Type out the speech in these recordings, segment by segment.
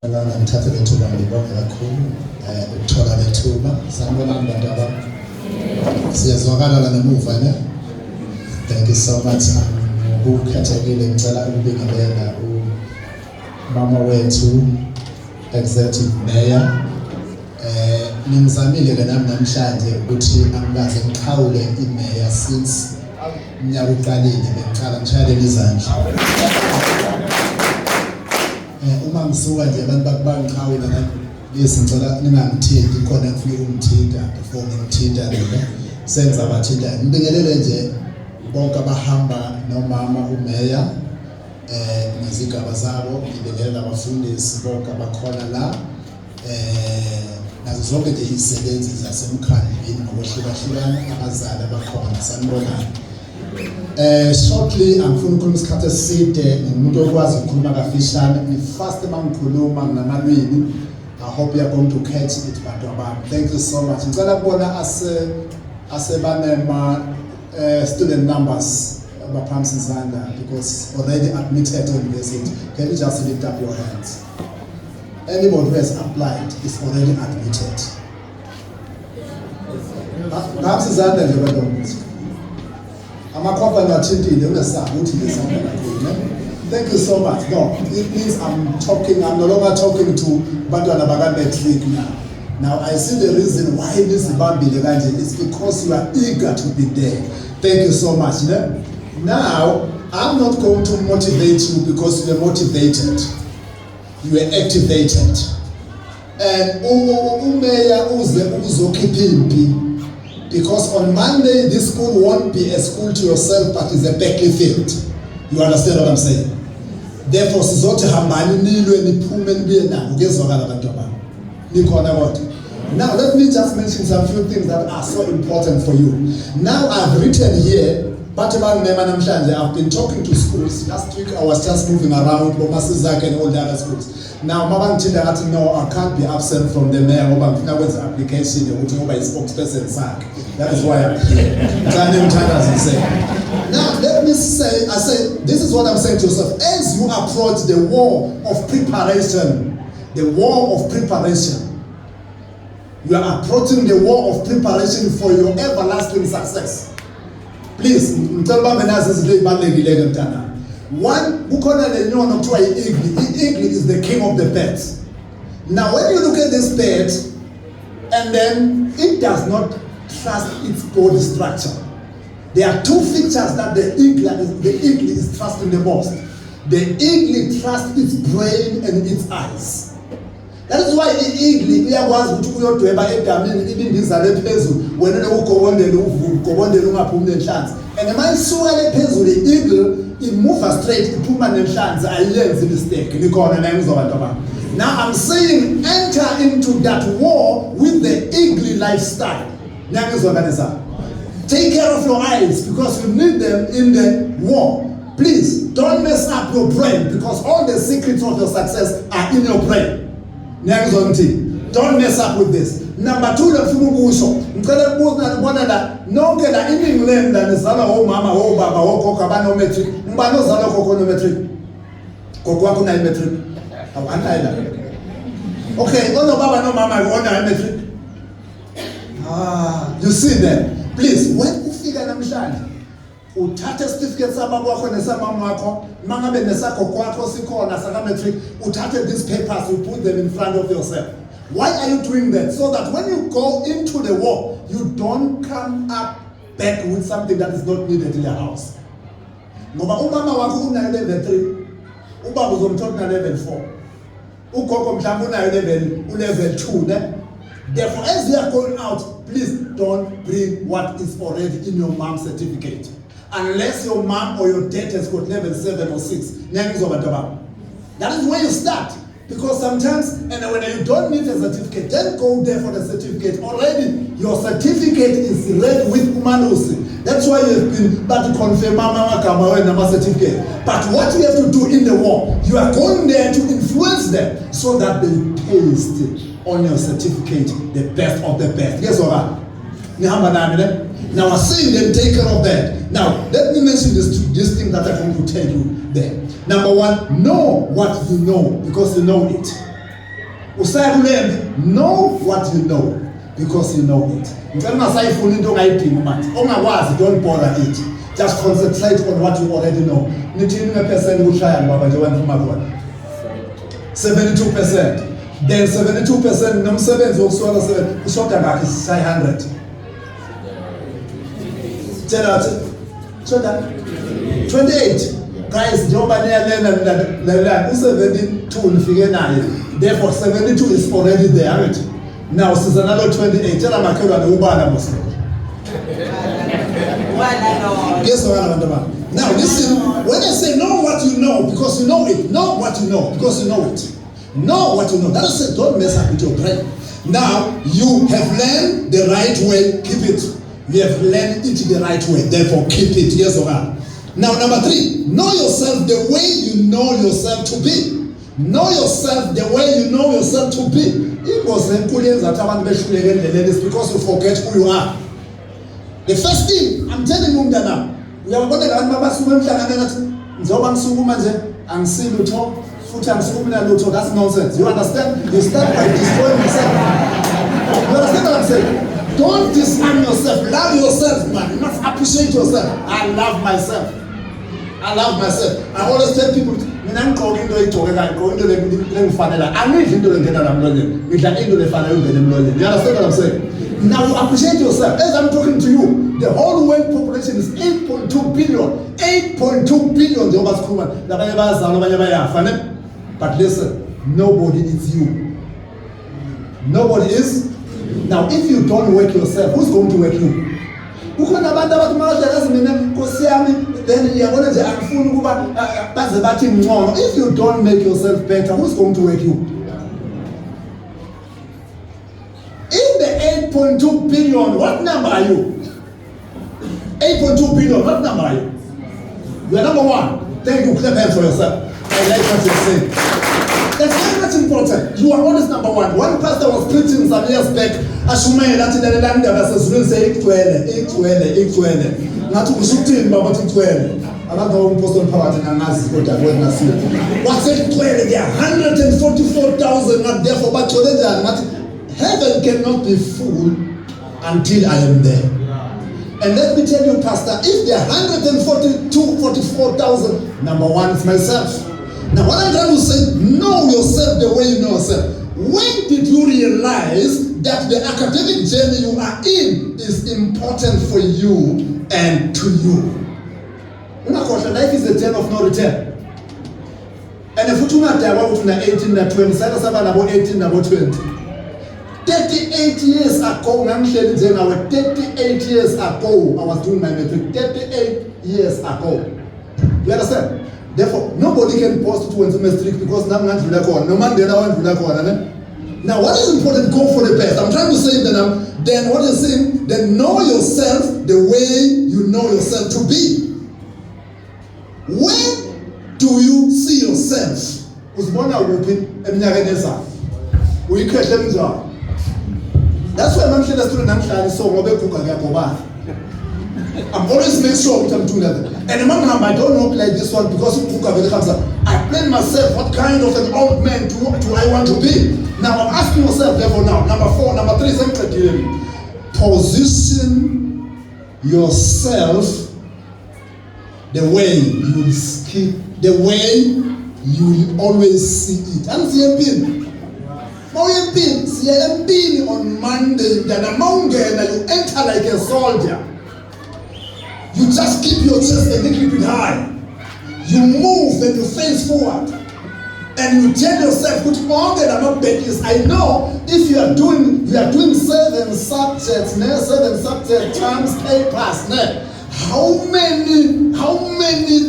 Ngithathe lethuba ngibonge kakhulu ukuthola lethuba sanibona abantu abami siyazwakala la ngemuva ne. Thank you so much. Ukukhethekile ngicela ukubingelela umama wethu executive mayor. Ngizamile ke nami namhlanje ukuthi angikaze ngiqhawule imayor since unyaka uqalile ngicala ngishayele izandla. Uma ngisuka nje abantu bakubangiqhawula la bese ngicela ningangithinti khona ngifike umthinta before ngimthinta lo senza abathinta. Ngibingelele nje bonke abahamba nomama umeya nezigaba zabo, ngibingelela abafundisi bonke abakhona la nazo zonke nje izisebenzi zasemkhandlwini ngokwehlukahlukana abazali abakhona sanibonani. Shortly angifuna ukukhuluma isikhathi eside ngumuntu okwazi ukukhuluma kafishane fast mangikhuluma nginamalwimi. I hope you are going to catch it bantu abami. Thank you so much. Ngicela kubona asebanema student numbers abaphamsi izandla because already admitted to university. Can you just lift up your hands? Anybody who has applied is already admitted. Phamsi izandla nje bantu. Thank you so much. No, it means I'm no longer talking to Bantwana Baga Metric now. Now I see the reason why this is because you are eager to be there. Thank you so much. Now, I'm not going to motivate you because you are motivated. You are activated. And because on Monday, this school won't be a school to yourself, but it's a battlefield. You understand what I'm saying? Therefore, now let me just mention some few things that are so important for you. Now I've written here, I've been talking to schools. Last week I was just moving around Omasizak and all the other schools. Now, no, I can't be absent from the mayor. Application, spokesperson. That is why I'm here. Now, let me say, this is what I'm saying to yourself. As you approach the war of preparation, you are approaching the war of preparation for your everlasting success. Please, one, eagle is the king of the birds. Now, when you look at this bird, and then it does not trust its body structure. There are two features that the eagle is trusting the most. The eagle trusts its brain and its eyes. That is why the eagle, and the man saw the eagle, it moves straight, it put man in chance, I learned the mistake. Now I'm saying enter into that war with the eagle lifestyle. Take care of your eyes because you need them in the war. Please don't mess up your brain because all the secrets of your success are in your brain. Don't mess up with this. Number two, the Fumusho. No get in England and Zala oh mama oh baba oh kokabano metric. Mbano Zala kokonometric. Kokwakunai metric. Okay, no baba no mama one metric. You see that? Please, when you figure namshani, uthathe certificate sababu wako nesama wako, mangabe nesako kwako siko na metric, uthathe these papers, you put them in front of yourself. Why are you doing that? So that when you go into the war, you don't come up back with something that is not needed in your house. Ngoba umama wako una level 3, ubaba uzomthola level 4. Ugogo mhlawumbe una level 2 ne? Therefore, as you are going out, please don't bring what is already in your mom's certificate. Unless your mom or your dad has got level 7 or 6. That is where you start. Because sometimes, and when you don't need a certificate, then go there for the certificate. Already, your certificate is read with Umanusi. That's why you have been but to confirm Mama certificate. But what you have to do in the war, you are going there to influence them so that they paste on your certificate the best of the best. Yes or not? Now I'm saying then take care of that. Now let me mention this thing that I'm going to tell you there. Number one, know what you know because you know it. Know what you know, because you know it. Don't bother it. Just concentrate on what you already know. 72%. Then 72%, no 7 also 500. So that 28. Guys, nobody learn 72 figure 9. Therefore 72 is already there. Now since another 28. Tell them I Yes, now listen, when I say know what you know, because you know it, know what you know, because you know it. Know what you know. That is it, don't mess up with your brain. Now, you have learned the right way, keep it. You have learned it the right way, therefore keep it. Yes or no? Now, number 3, know yourself the way you know yourself to be. Know yourself the way you know yourself to be. It was because you forget who you are. The first thing, I'm telling you now, we are going to learn about that's nonsense. You understand? You start by destroying yourself. You understand what I'm saying? Don't disarm yourself. Love yourself, man. You must appreciate yourself. I love myself. I love myself. I always tell people, when I'm going to it, I'm going to the family. I'm not into the general. I'm into the family. You understand what I'm saying? Now you appreciate yourself. As I'm talking to you, the whole world population is 8.2 billion. 8.2 billion. But listen, nobody is you. Nobody is. Now, if you don't work yourself, who's going to work you? Then you're going to say, if you don't make yourself better, who's going to work you? In the 8.2 billion, what number are you? 8.2 billion, what number are you? You are number 1. Thank you, clap hands for yourself. I like what you're saying. That's very much important. You are always number 1. One pastor was preaching some years back. Ashume that in the land versus will say 812. Not to shoot him, but 12. I'm not going to post on power and ask what I want to see. What's 812? There are 144,000 not there for but heaven cannot be full until I am there. And let me tell you, Pastor, if there are 144,000, number 1 is myself. Now, what I'm trying to say, know yourself the way you know yourself. When did you realize that the academic journey you are in is important for you and to you? Life is a journey of no return. And if you are 18, 20, 18, 20. 38 years ago, 38 years ago, I was doing my metric. 38 years ago. You understand? Therefore, nobody can post to one metric because no man will go. No man the other one will go. Now, what is important? Go for the best. I'm trying to say that then what is saying? Then know yourself the way you know yourself to be. When do you see yourself? That's why I'm always make sure what I'm doing that. And I don't look like this one because I plan myself what kind of an old man do I want to be. Now I'm asking myself therefore now. Number 4, number 3 is position yourself the way you will skip, the way you will always see it. And on Monday, then a mountain, and you enter like a soldier. You just keep your chest and keep it high. You move and you face forward. And you tell yourself, put on that I'm not babies. I know if you are doing 7 subjects, 7 subject terms, papers, how many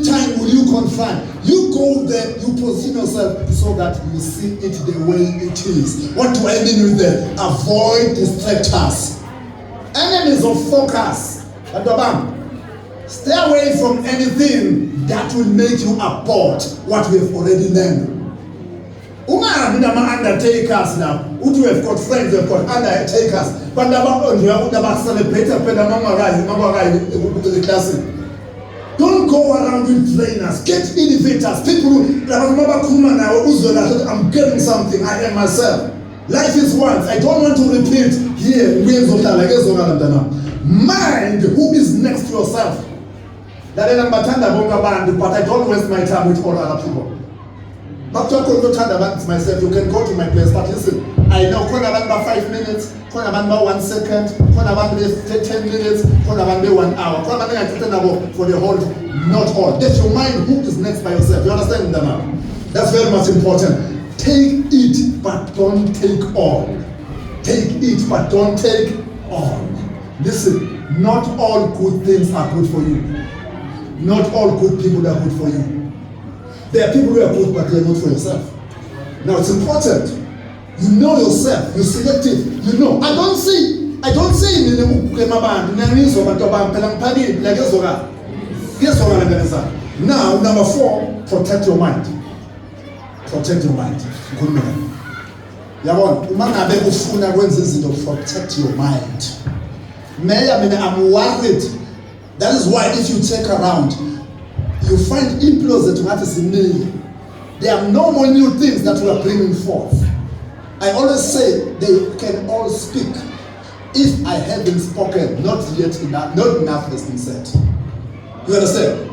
times will you confront? You go there, you position yourself so that you see it the way it is. What do I mean with that? Avoid distractors. Enemies of focus. Stay away from anything that will make you abort what we have already learned. Undertakers now. We have got friends, we have got undertakers. But about celebrate the classic. Don't go around with trainers. Get innovators. People who I'm getting something. I am myself. Life is once. I don't want to repeat here. Mind who is next to yourself. But I don't waste my time with all other people. It's myself. You can go to my place, but listen, I know 5 minutes, 1 second, 10 minutes, 1 hour, for the whole, not all. Get your mind who is next by yourself. You understand that now? That's very much important. Take it, but don't take all. Take it, but don't take all. Listen, not all good things are good for you. Not all good people are good for you. There are people who are good, but they are not for yourself. Now it's important. You know yourself. You're selective. You know. I don't see Now, number 4, protect your mind. Protect your mind. Good man. Protect your mind. I'm worried. That is why if you check around, you find employers that matters in me. There are no more new things that we are bringing forth. I always say they can all speak. If I haven't spoken, not enough has been said. You understand?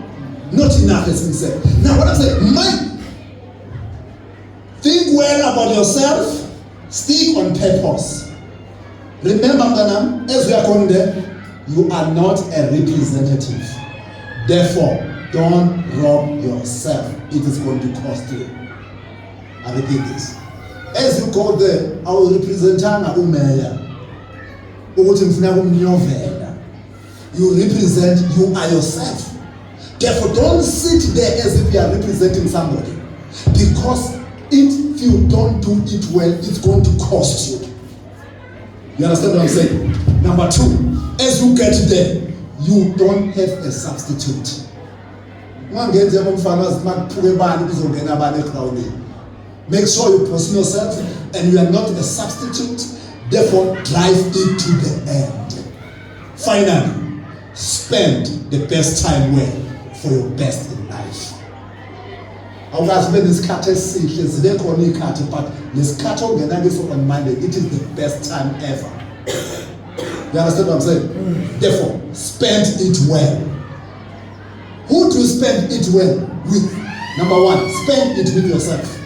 Not enough has been said. Now what I'm saying, think well about yourself, stick on purpose. Remember, Ganam, as we are going there, you are not a representative. Therefore, don't rob yourself. It is going to cost you. I repeat this. As you go there, I will represent Umeya. You represent, you are yourself. Therefore, don't sit there as if you are representing somebody. Because if you don't do it well, it's going to cost you. You understand what I'm saying? Number 2, as you get there, you don't have a substitute. Make sure you position yourself and you are not a substitute. Therefore, drive it to the end. Finally, spend the best time well for your best in life. I was when this cat is sick, but this cat on Monday, it is the best time ever. You understand what I'm saying? Therefore, spend it well. Who to spend it well with? Number 1, spend it with yourself.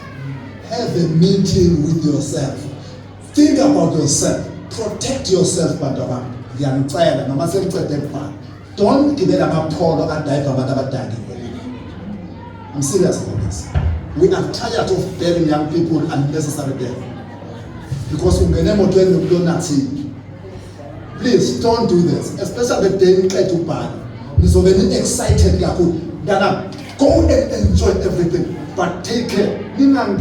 Have a meeting with yourself. Think about yourself. Protect yourself, Badaba. Don't give it a polo and die for. I'm serious about this. We are tired of burying young people unnecessary death. Because we don't not see. Please don't do this, especially the day you try to ban. So when you're excited, go and enjoy everything, but take care. Don't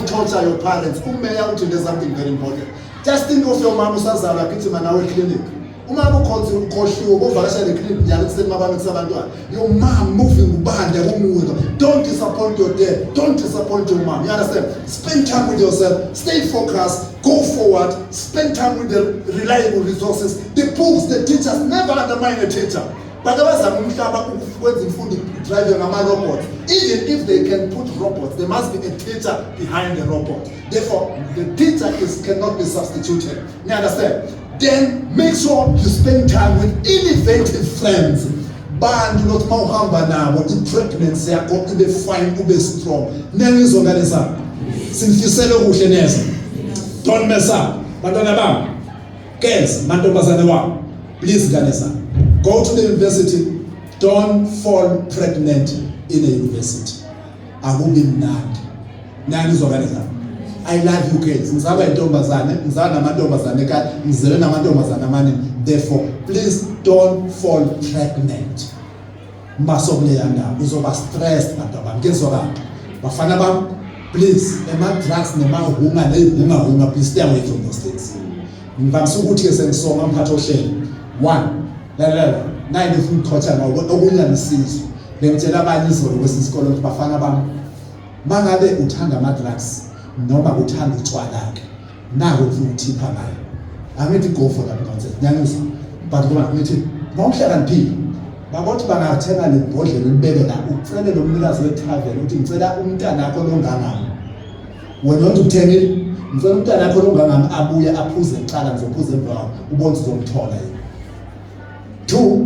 torture your parents. Who may out to do something very important. Just think of your mom who's at the clinic. Your mom moving band. Don't disappoint your dad. Don't disappoint your mom. You understand? Spend time with yourself. Stay focused. Go forward. Spend time with the reliable resources. The books, the teachers. Never undermine a teacher. But there was a driving a robot. Even if they can put robots, there must be a teacher behind the robot. Therefore, the teacher cannot be substituted. You understand? Then make sure you spend time with innovative friends. Band not mahamba now, what the pregnancy are going to be fine, to be strong. Name is organizer. Since you say don't mess up. But on about girls, please, Ganesa. Go to the university. Don't fall pregnant in a university. I will be mad. None is organizer. I love you kids. Therefore, please don't fall pregnant. Uzoba stressed. Please, please stay away from those things. 1. Nine different culture now. Okunye sees. Bengitshela abanye izolo kwesisikolo ukuthi bafana bami mangabe uthanda ama drugs noma uthanda utshwala ke nako ukuthipha nayo. Angithi go for that concept. Nyangisa. But kuma ngithi mawuhlakaniphile babothi bangathenga le bhodlela libeke la ucele lo mnikazi wethaveni ukuthi ngicela umntana wakho longangami wena uthi uthengile ngicela umntana wakho longangami abuye aphuze iqala ngizophuza emva ubone uzomthola yini. 2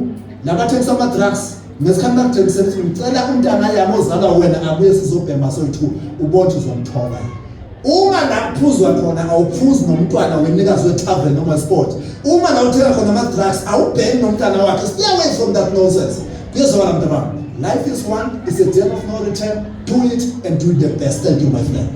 nabathengisa ama-drugs ngesikhathi nakuthengisela ukuthi ngicela umntana yami ozalwa wena abuye sizobhema soyi-2 ubone uzomthola yini. Uma nakuphuzwa khona awuphuzi nomntwana wenikazi wethaveni noma wesport. Uma nawuthenga khona ama-drugs awubheki nomntana wakhe. Stay away from that nonsense. Kuyezwakala mntu wami. Life is one, it's a day of no return. Do it and do it the best. Thank you, my friend.